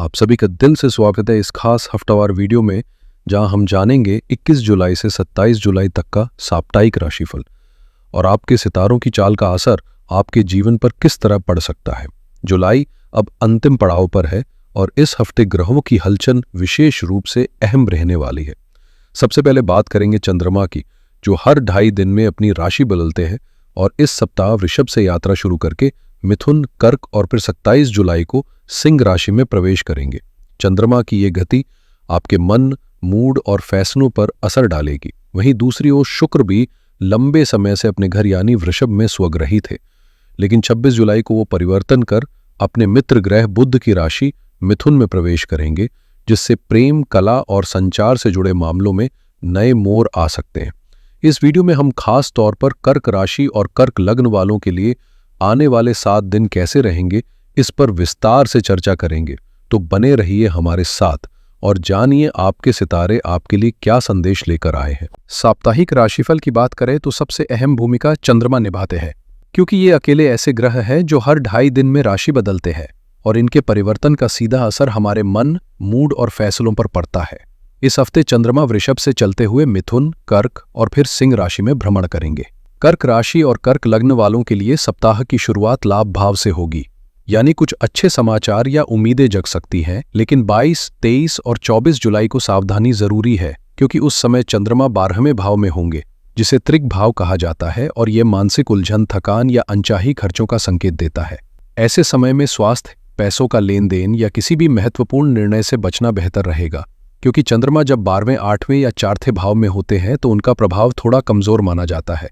आप सभी का दिल से स्वागत है इस खास हफ्तावार वीडियो में, जहां हम जानेंगे 21 जुलाई से 27 जुलाई तक का साप्ताहिक राशिफल और आपके सितारों की चाल का असर आपके जीवन पर किस तरह पड़ सकता है। जुलाई अब अंतिम पड़ाव पर है और इस हफ्ते ग्रहों की हलचल विशेष रूप से अहम रहने वाली है। सबसे पहले बात करेंगे चंद्रमा की, जो हर 2.5 दिन में अपनी राशि बदलते हैं और इस सप्ताह वृषभ से यात्रा शुरू करके मिथुन, कर्क और फिर 27 जुलाई को सिंह राशि में प्रवेश करेंगे। चंद्रमा की ये गति आपके मन, मूड और फैसलों पर असर डालेगी। वहीं दूसरी ओर शुक्र भी लंबे समय से अपने घर यानी वृषभ में स्वग्रही थे, लेकिन 26 जुलाई को वो परिवर्तन कर अपने मित्र ग्रह बुध की राशि मिथुन में प्रवेश करेंगे, जिससे प्रेम, कला और संचार से जुड़े मामलों में नए मोड़ आ सकते हैं। इस वीडियो में हम खास तौर पर कर्क राशि और कर्क लग्न वालों के लिए आने वाले 7 दिन कैसे रहेंगे, इस पर विस्तार से चर्चा करेंगे। तो बने रहिए हमारे साथ और जानिए आपके सितारे आपके लिए क्या संदेश लेकर आए हैं। साप्ताहिक राशिफल की बात करें तो सबसे अहम भूमिका चंद्रमा निभाते हैं, क्योंकि ये अकेले ऐसे ग्रह हैं जो हर 2.5 दिन में राशि बदलते हैं और इनके परिवर्तन का सीधा असर हमारे मन, मूड और फैसलों पर पड़ता है। इस हफ्ते चंद्रमा वृषभ से चलते हुए मिथुन, कर्क और फिर सिंह राशि में भ्रमण करेंगे। कर्क राशि और कर्क लग्न वालों के लिए सप्ताह की शुरुआत लाभ भाव से होगी, यानी कुछ अच्छे समाचार या उम्मीदें जग सकती हैं। लेकिन 22, 23 और 24 जुलाई को सावधानी जरूरी है, क्योंकि उस समय चंद्रमा 12वें भाव में होंगे, जिसे त्रिक भाव कहा जाता है, और यह मानसिक उलझन, थकान या अनचाही खर्चों का संकेत देता है। ऐसे समय में स्वास्थ्य, पैसों का लेन देन या किसी भी महत्वपूर्ण निर्णय से बचना बेहतर रहेगा, क्योंकि चंद्रमा जब 12वें, 8वें या 4थे भाव में होते हैं तो उनका प्रभाव थोड़ा कमजोर माना जाता है।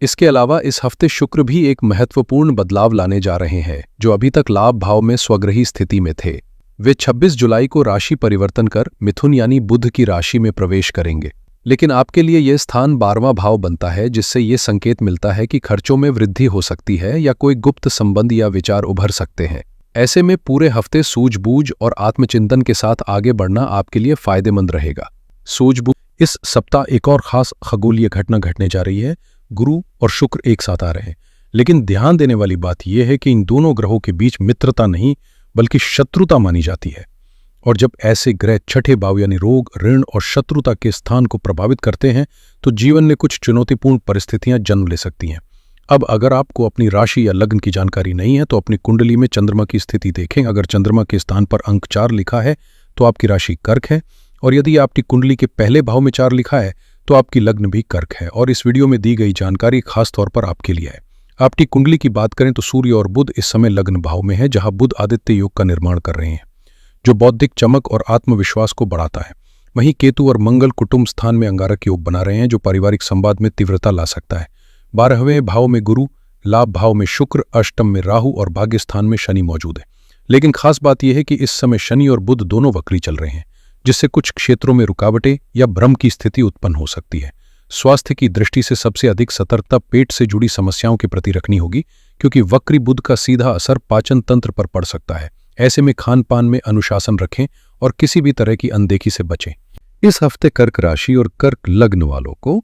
इसके अलावा इस हफ्ते शुक्र भी एक महत्वपूर्ण बदलाव लाने जा रहे हैं, जो अभी तक लाभ भाव में स्वग्रही स्थिति में थे। वे 26 जुलाई को राशि परिवर्तन कर मिथुन यानी बुध की राशि में प्रवेश करेंगे, लेकिन आपके लिए यह स्थान 12वां भाव बनता है, जिससे ये संकेत मिलता है कि खर्चों में वृद्धि हो सकती है या कोई गुप्त संबंध या विचार उभर सकते हैं। ऐसे में पूरे हफ्ते सूझबूझ और आत्मचिंतन के साथ आगे बढ़ना आपके लिए फायदेमंद रहेगा। सूझबूझ, इस सप्ताह एक और खास खगोलीय घटना घटने जा रही है। गुरु और शुक्र एक साथ आ रहे हैं, लेकिन ध्यान देने वाली बात यह है कि इन दोनों ग्रहों के बीच मित्रता नहीं बल्कि शत्रुता मानी जाती है। और जब ऐसे ग्रह छठे भाव यानी रोग, ऋण और शत्रुता के स्थान को प्रभावित करते हैं तो जीवन में कुछ चुनौतीपूर्ण परिस्थितियां जन्म ले सकती हैं। अब अगर आपको अपनी राशि या लग्न की जानकारी नहीं है तो अपनी कुंडली में चंद्रमा की स्थिति देखें। अगर चंद्रमा के स्थान पर अंक 4 लिखा है तो आपकी राशि कर्क है, और यदि आपकी कुंडली के पहले भाव में 4 लिखा है तो आपकी लग्न भी कर्क है। और इस वीडियो में दी गई जानकारी खास तौर पर आपके लिए है। आपकी कुंडली की बात करें तो सूर्य और बुध इस समय लग्न भाव में है, जहां बुध आदित्य योग का निर्माण कर रहे हैं, जो बौद्धिक चमक और आत्मविश्वास को बढ़ाता है। वहीं केतु और मंगल कुटुंब स्थान में अंगारक योग बना रहे हैं, जो पारिवारिक संवाद में तीव्रता ला सकता है। 12वें भाव में गुरु, लाभ भाव में शुक्र, अष्टम में राहु और भाग्य स्थान में शनि मौजूद है। लेकिन खास बात यह है कि इस समय शनि और बुध दोनों वक्री चल रहे हैं, जिससे कुछ क्षेत्रों में रुकावटें या भ्रम की स्थिति उत्पन्न हो सकती है। स्वास्थ्य की दृष्टि से सबसे अधिक सतर्कता पेट से जुड़ी समस्याओं के प्रति रखनी होगी, क्योंकि वक्री बुध का सीधा असर पाचन तंत्र पर पड़ सकता है। ऐसे में खान पान में अनुशासन रखें और किसी भी तरह की अनदेखी से बचें। इस हफ्ते कर्क राशि और कर्क लग्न वालों को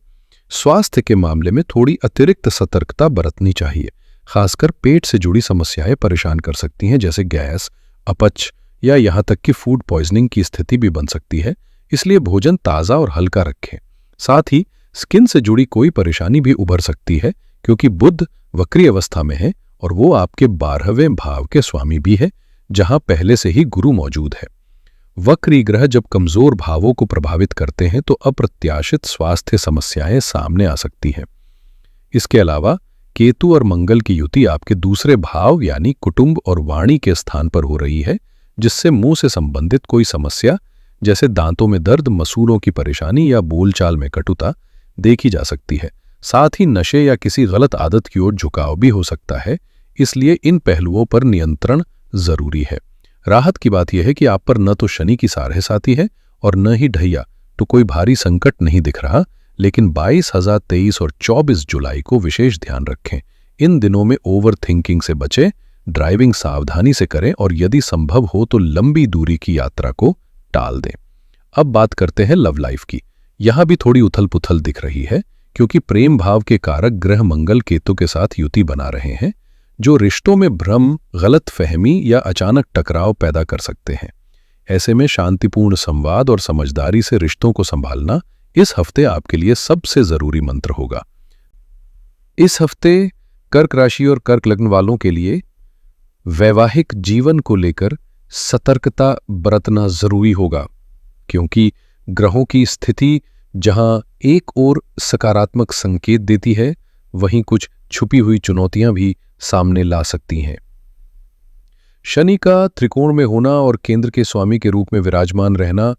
स्वास्थ्य के मामले में थोड़ी अतिरिक्त सतर्कता बरतनी चाहिए। खासकर पेट से जुड़ी समस्याएं परेशान कर सकती हैं, जैसे गैस, अपच या यहाँ तक कि फूड पॉइजनिंग की स्थिति भी बन सकती है। इसलिए भोजन ताज़ा और हल्का रखें। साथ ही स्किन से जुड़ी कोई परेशानी भी उभर सकती है, क्योंकि बुध वक्री अवस्था में है और वो आपके 12वें भाव के स्वामी भी है, जहां पहले से ही गुरु मौजूद है। वक्री ग्रह जब कमजोर भावों को प्रभावित करते हैं तो अप्रत्याशित स्वास्थ्य समस्याएं सामने आ सकती हैं। इसके अलावा केतु और मंगल की युति आपके दूसरे भाव यानी कुटुंब और वाणी के स्थान पर हो रही है, जिससे मुंह से संबंधित कोई समस्या जैसे दांतों में दर्द, मसूड़ों की परेशानी या बोलचाल में कटुता देखी जा सकती है। साथ ही नशे या किसी गलत आदत की ओर झुकाव भी हो सकता है, इसलिए इन पहलुओं पर नियंत्रण जरूरी है। राहत की बात यह है कि आप पर न तो शनि की सारह साथी है और न ही ढैया, तो कोई भारी संकट नहीं दिख रहा। लेकिन 22,023 और 24 जुलाई को विशेष ध्यान रखें। इन दिनों में ओवर थिंकिंग से बचें, ड्राइविंग सावधानी से करें और यदि संभव हो तो लंबी दूरी की यात्रा को टाल दें। अब बात करते हैं लव लाइफ की। यहां भी थोड़ी उथल पुथल दिख रही है, क्योंकि प्रेम भाव के कारक ग्रह मंगल केतु के साथ युति बना रहे हैं, जो रिश्तों में भ्रम, गलत फहमी या अचानक टकराव पैदा कर सकते हैं। ऐसे में शांतिपूर्ण संवाद और समझदारी से रिश्तों को संभालना इस हफ्ते आपके लिए सबसे जरूरी मंत्र होगा। इस हफ्ते कर्क राशि और कर्क लग्न वालों के लिए वैवाहिक जीवन को लेकर सतर्कता बरतना जरूरी होगा, क्योंकि ग्रहों की स्थिति जहां एक ओर सकारात्मक संकेत देती है, वहीं कुछ छुपी हुई चुनौतियां भी सामने ला सकती हैं। शनि का त्रिकोण में होना और केंद्र के स्वामी के रूप में विराजमान रहना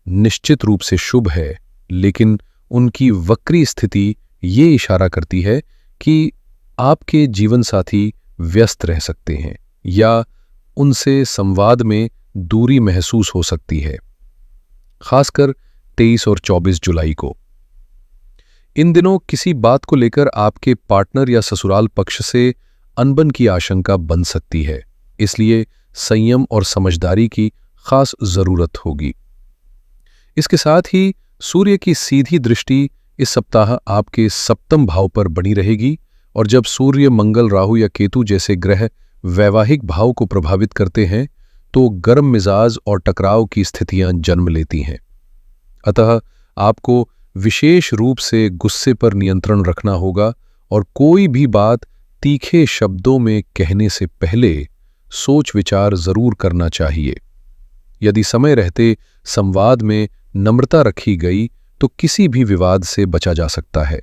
निश्चित रूप से शुभ है, लेकिन उनकी वक्री स्थिति ये इशारा करती है कि आपके जीवन साथी व्यस्त रह सकते हैं या उनसे संवाद में दूरी महसूस हो सकती है, खासकर 23 और 24 जुलाई को। इन दिनों किसी बात को लेकर आपके पार्टनर या ससुराल पक्ष से अनबन की आशंका बन सकती है, इसलिए संयम और समझदारी की खास जरूरत होगी। इसके साथ ही सूर्य की सीधी दृष्टि इस सप्ताह आपके सप्तम भाव पर बनी रहेगी, और जब सूर्य, मंगल, राहु या केतु जैसे ग्रह वैवाहिक भाव को प्रभावित करते हैं तो गर्म मिजाज और टकराव की स्थितियां जन्म लेती हैं। अतः आपको विशेष रूप से गुस्से पर नियंत्रण रखना होगा और कोई भी बात तीखे शब्दों में कहने से पहले सोच विचार जरूर करना चाहिए। यदि समय रहते संवाद में नम्रता रखी गई तो किसी भी विवाद से बचा जा सकता है।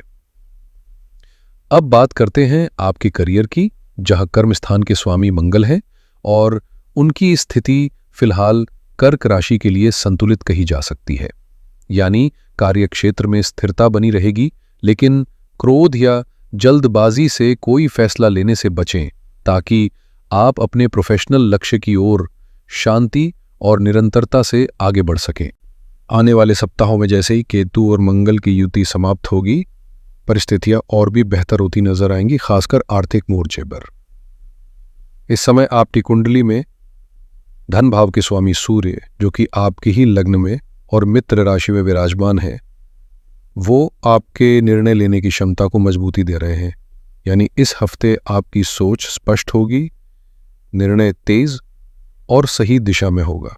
अब बात करते हैं आपके करियर की, जहां कर्म स्थान के स्वामी मंगल हैं और उनकी स्थिति फिलहाल कर्क राशि के लिए संतुलित कही जा सकती है। यानी कार्य क्षेत्र में स्थिरता बनी रहेगी, लेकिन क्रोध या जल्दबाजी से कोई फैसला लेने से बचें, ताकि आप अपने प्रोफेशनल लक्ष्य की ओर शांति और निरंतरता से आगे बढ़ सकें। आने वाले सप्ताहों में जैसे ही केतु और मंगल की युति समाप्त होगी, परिस्थितियां और भी बेहतर होती नजर आएंगी, खासकर आर्थिक मोर्चे पर। इस समय आपकी कुंडली में धन भाव के स्वामी सूर्य, जो कि आपके ही लग्न में और मित्र राशि में विराजमान है, वो आपके निर्णय लेने की क्षमता को मजबूती दे रहे हैं। यानी इस हफ्ते आपकी सोच स्पष्ट होगी, निर्णय तेज और सही दिशा में होगा।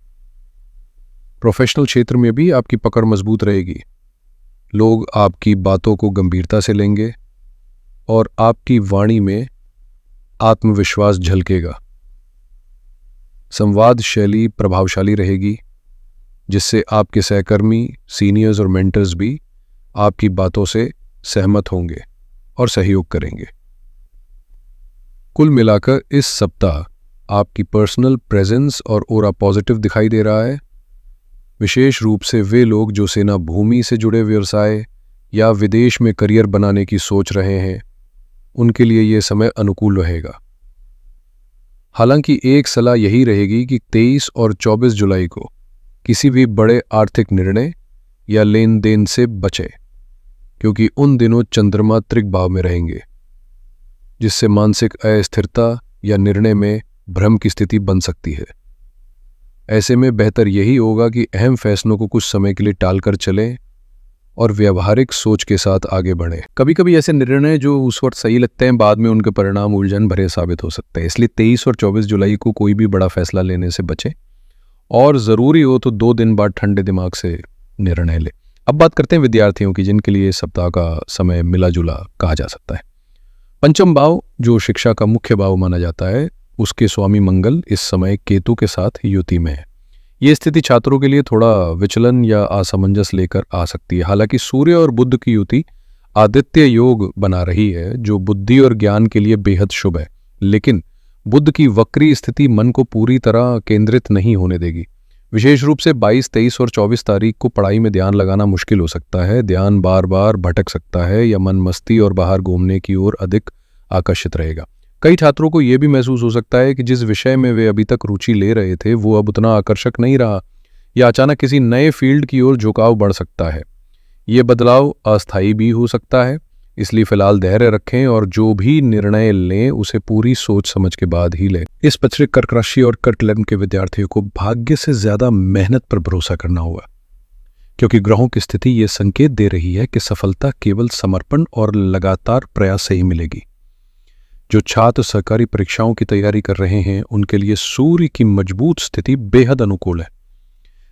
प्रोफेशनल क्षेत्र में भी आपकी पकड़ मजबूत रहेगी, लोग आपकी बातों को गंभीरता से लेंगे और आपकी वाणी में आत्मविश्वास झलकेगा। संवाद शैली प्रभावशाली रहेगी, जिससे आपके सहकर्मी, सीनियर्स और मेंटर्स भी आपकी बातों से सहमत होंगे और सहयोग करेंगे। कुल मिलाकर इस सप्ताह आपकी पर्सनल प्रेजेंस और ऑरा पॉजिटिव दिखाई दे रहा है। विशेष रूप से वे लोग जो सेना भूमि से जुड़े व्यवसाय या विदेश में करियर बनाने की सोच रहे हैं, उनके लिए यह समय अनुकूल रहेगा। हालांकि एक सलाह यही रहेगी कि 23 और 24 जुलाई को किसी भी बड़े आर्थिक निर्णय या लेन देन से बचें, क्योंकि उन दिनों चंद्रमा त्रिक भाव में रहेंगे, जिससे मानसिक अस्थिरता या निर्णय में भ्रम की स्थिति बन सकती है। ऐसे में बेहतर यही होगा कि अहम फैसलों को कुछ समय के लिए टालकर चलें और व्यवहारिक सोच के साथ आगे बढ़ें। कभी कभी ऐसे निर्णय जो उस वक्त सही लगते हैं, बाद में उनके परिणाम उलझन भरे साबित हो सकते हैं। इसलिए 23 और 24 जुलाई को कोई भी बड़ा फैसला लेने से बचें और ज़रूरी हो तो 2 दिन बाद ठंडे दिमाग से निर्णय लें। अब बात करते हैं विद्यार्थियों की, जिनके लिए सप्ताह का समय मिला जुला कहा जा सकता है। पंचम भाव, जो शिक्षा का मुख्य भाव माना जाता है, उसके स्वामी मंगल इस समय केतु के साथ युति में है। ये स्थिति छात्रों के लिए थोड़ा विचलन या असमंजस लेकर आ सकती है। हालांकि सूर्य और बुध की युति आदित्य योग बना रही है, जो बुद्धि और ज्ञान के लिए बेहद शुभ है, लेकिन बुध की वक्री स्थिति मन को पूरी तरह केंद्रित नहीं होने देगी। विशेष रूप से 22, 23 और 24 तारीख को पढ़ाई में ध्यान लगाना मुश्किल हो सकता है। ध्यान बार बार भटक सकता है या मन मस्ती और बाहर घूमने की ओर अधिक आकर्षित रहेगा। कई छात्रों को यह भी महसूस हो सकता है कि जिस विषय में वे अभी तक रुचि ले रहे थे वो अब उतना आकर्षक नहीं रहा, या अचानक किसी नए फील्ड की ओर झुकाव बढ़ सकता है। ये बदलाव अस्थायी भी हो सकता है, इसलिए फिलहाल धैर्य रखें और जो भी निर्णय लें उसे पूरी सोच समझ के बाद ही लें। इस पचरे कर्क राशि और कर्क लग्न के विद्यार्थियों को भाग्य से ज्यादा मेहनत पर भरोसा करना होगा, क्योंकि ग्रहों की स्थिति ये संकेत दे रही है कि सफलता केवल समर्पण और लगातार प्रयास से ही मिलेगी। जो छात्र सरकारी परीक्षाओं की तैयारी कर रहे हैं, उनके लिए सूर्य की मजबूत स्थिति बेहद अनुकूल है।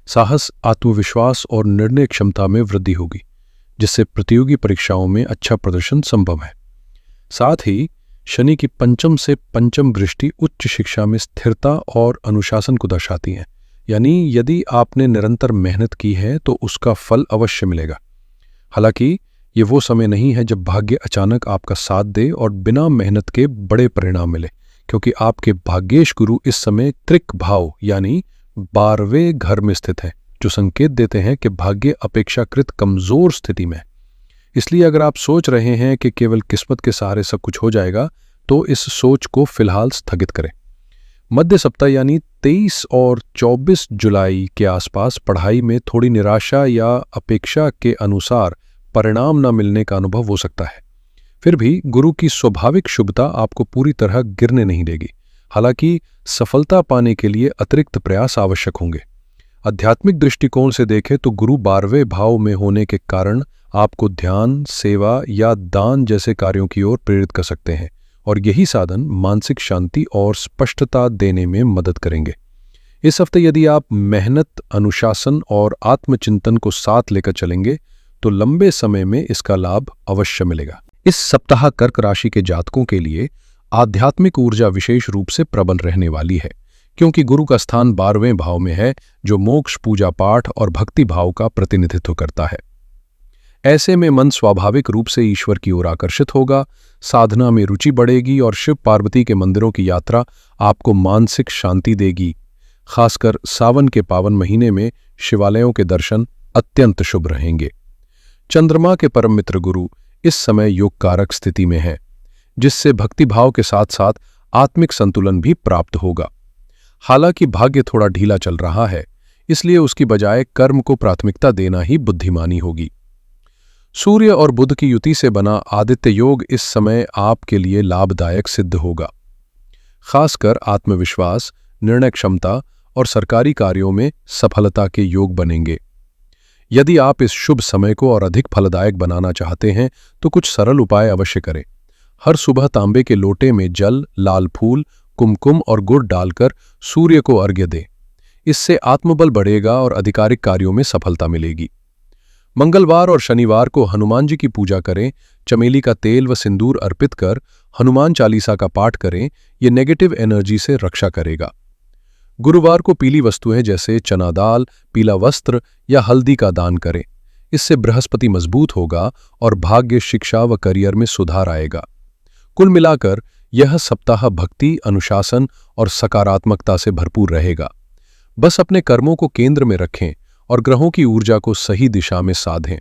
साहस, आत्मविश्वास और निर्णय क्षमता में वृद्धि होगी, जिससे प्रतियोगी परीक्षाओं में अच्छा प्रदर्शन संभव है। साथ ही शनि की पंचम से पंचम दृष्टि उच्च शिक्षा में स्थिरता और अनुशासन को दर्शाती है। यानी यदि आपने निरंतर मेहनत की है तो उसका फल अवश्य मिलेगा। हालांकि ये वो समय नहीं है जब भाग्य अचानक आपका साथ दे और बिना मेहनत के बड़े परिणाम मिले, क्योंकि आपके भाग्येश गुरु इस समय त्रिक भाव यानी 12वें घर में स्थित है, जो संकेत देते हैं कि भाग्य अपेक्षाकृत कमजोर स्थिति में है। इसलिए अगर आप सोच रहे हैं कि केवल किस्मत के सहारे सब कुछ हो जाएगा, तो इस सोच को फिलहाल स्थगित करें। मध्य सप्ताह यानी 23 और 24 जुलाई के आसपास पढ़ाई में थोड़ी निराशा या अपेक्षा के अनुसार परिणाम न मिलने का अनुभव हो सकता है। फिर भी गुरु की स्वाभाविक शुभता आपको पूरी तरह गिरने नहीं देगी। हालांकि सफलता पाने के लिए अतिरिक्त प्रयास आवश्यक होंगे। आध्यात्मिक दृष्टिकोण से देखें तो गुरु 12वें भाव में होने के कारण आपको ध्यान, सेवा या दान जैसे कार्यों की ओर प्रेरित कर सकते हैं, और यही साधन मानसिक शांति और स्पष्टता देने में मदद करेंगे। इस हफ्ते यदि आप मेहनत, अनुशासन और आत्मचिंतन को साथ लेकर चलेंगे तो लंबे समय में इसका लाभ अवश्य मिलेगा। इस सप्ताह कर्क राशि के जातकों के लिए आध्यात्मिक ऊर्जा विशेष रूप से प्रबल रहने वाली है, क्योंकि गुरु का स्थान 12वें भाव में है, जो मोक्ष, पूजा पाठ और भक्ति भाव का प्रतिनिधित्व करता है। ऐसे में मन स्वाभाविक रूप से ईश्वर की ओर आकर्षित होगा, साधना में रुचि बढ़ेगी और शिव पार्वती के मंदिरों की यात्रा आपको मानसिक शांति देगी। खासकर सावन के पावन महीने में शिवालयों के दर्शन अत्यंत शुभ रहेंगे। चंद्रमा के परम मित्र गुरु इस समय योग कारक स्थिति में है, जिससे भक्ति भाव के साथ साथ आत्मिक संतुलन भी प्राप्त होगा। हालांकि भाग्य थोड़ा ढीला चल रहा है, इसलिए उसकी बजाय कर्म को प्राथमिकता देना ही बुद्धिमानी होगी। सूर्य और बुध की युति से बना आदित्य योग इस समय आपके लिए लाभदायक सिद्ध होगा। खासकर आत्मविश्वास, निर्णय क्षमता और सरकारी कार्यों में सफलता के योग बनेंगे। यदि आप इस शुभ समय को और अधिक फलदायक बनाना चाहते हैं तो कुछ सरल उपाय अवश्य करें। हर सुबह तांबे के लोटे में जल, लाल फूल, कुमकुम और गुड़ डालकर सूर्य को अर्घ्य दें। इससे आत्मबल बढ़ेगा और आधिकारिक कार्यों में सफलता मिलेगी। मंगलवार और शनिवार को हनुमान जी की पूजा करें। चमेली का तेल व सिंदूर अर्पित कर हनुमान चालीसा का पाठ करें। ये नेगेटिव एनर्जी से रक्षा करेगा। गुरुवार को पीली वस्तुएं जैसे चना दाल, पीला वस्त्र या हल्दी का दान करें। इससे बृहस्पति मजबूत होगा और भाग्य, शिक्षा व करियर में सुधार आएगा। कुल मिलाकर यह सप्ताह भक्ति, अनुशासन और सकारात्मकता से भरपूर रहेगा। बस अपने कर्मों को केंद्र में रखें और ग्रहों की ऊर्जा को सही दिशा में साधें।